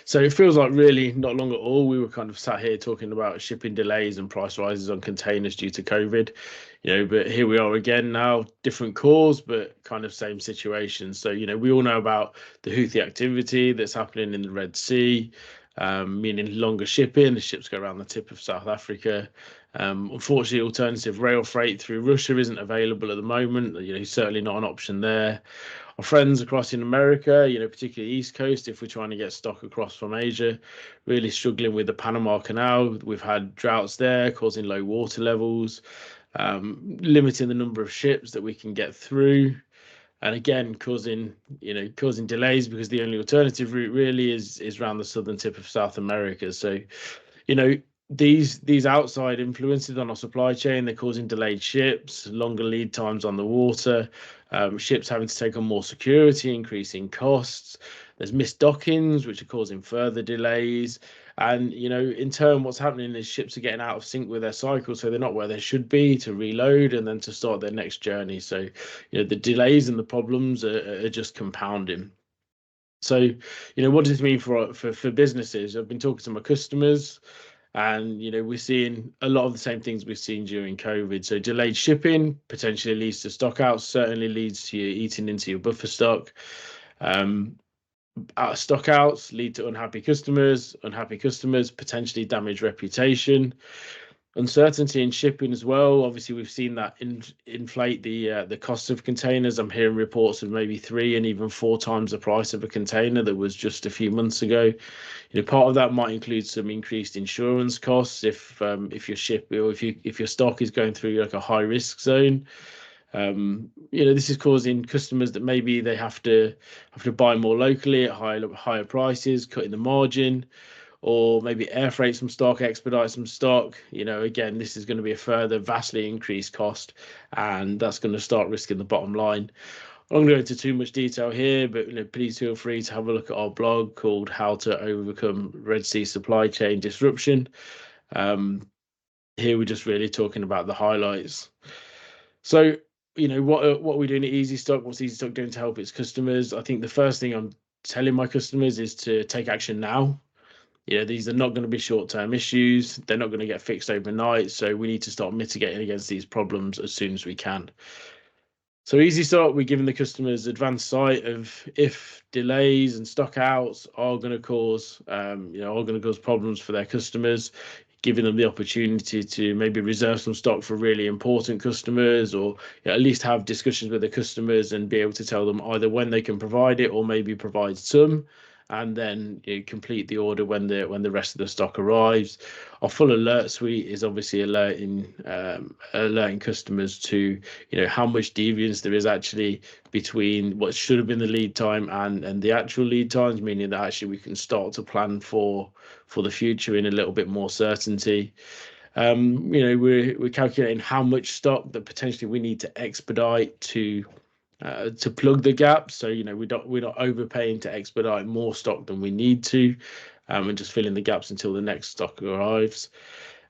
So it feels like really not long at all. We were kind of sat here talking about shipping delays and price rises on containers due to COVID, but here we are again now, different cause, but kind of same situation. So, we all know about the Houthi activity that's happening in the Red Sea, meaning longer shipping. The ships go around the tip of South Africa. Unfortunately, alternative rail freight through Russia isn't available at the moment. Certainly not an option there. Our friends across in America, particularly East Coast, if we're trying to get stock across from Asia, really struggling with the Panama Canal. We've had droughts there causing low water levels, limiting the number of ships that we can get through. And again, causing delays because the only alternative route really is around the southern tip of South America. So, you know, these outside influences on our supply chain, they're causing delayed ships, longer lead times on the water, ships having to take on more security, increasing costs. There's missed dockings, which are causing further delays. And, in turn, what's happening is ships are getting out of sync with their cycle, so they're not where they should be to reload and then to start their next journey. So, the delays and the problems are just compounding. So, what does this mean for businesses? I've been talking to my customers, and we're seeing a lot of the same things we've seen during COVID. So delayed shipping potentially leads to stock outs, certainly leads to you eating into your buffer stock. Out of stock outs lead to unhappy customers potentially damage reputation. Uncertainty in shipping as well. Obviously, we've seen that inflate the cost of containers. I'm hearing reports of maybe 3 and even 4 times the price of a container that was just a few months ago. Part of that might include some increased insurance costs if your ship or if your stock is going through like a high risk zone. This is causing customers that maybe they have to buy more locally at higher prices, cutting the margin, or maybe air freight some stock, expedite some stock. Again, this is going to be a further vastly increased cost, and that's going to start risking the bottom line. I'm not going to go into too much detail here, but please feel free to have a look at our blog called How to Overcome Red Sea Supply Chain Disruption. Here we're just really talking about the highlights. So, what are we doing at Easy Stock? What's Easy Stock doing to help its customers? I think the first thing I'm telling my customers is to take action now. These are not going to be short-term issues. They're not going to get fixed overnight. So we need to start mitigating against these problems as soon as we can. So Easy Stock, we're giving the customers advanced sight of if delays and stock outs are going to cause, problems for their customers, giving them the opportunity to maybe reserve some stock for really important customers, or at least have discussions with the customers and be able to tell them either when they can provide it or maybe provide some, and then complete the order when the rest of the stock arrives. Our full alert suite is obviously alerting customers to how much deviance there is actually between what should have been the lead time and the actual lead times, meaning that actually we can start to plan for the future in a little bit more certainty. We're calculating how much stock that potentially we need to expedite to plug the gap. So we're not overpaying to expedite more stock than we need to, and just filling the gaps until the next stock arrives.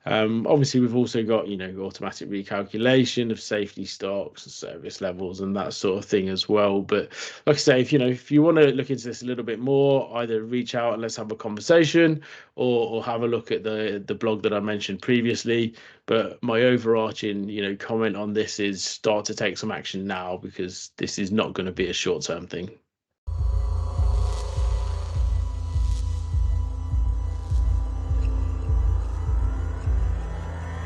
Obviously, we've also got automatic recalculation of safety stocks and service levels and that sort of thing as well. But like I say, if you want to look into this a little bit more, either reach out and let's have a conversation, or have a look at the blog that I mentioned previously. But my overarching comment on this is start to take some action now, because this is not going to be a short-term thing.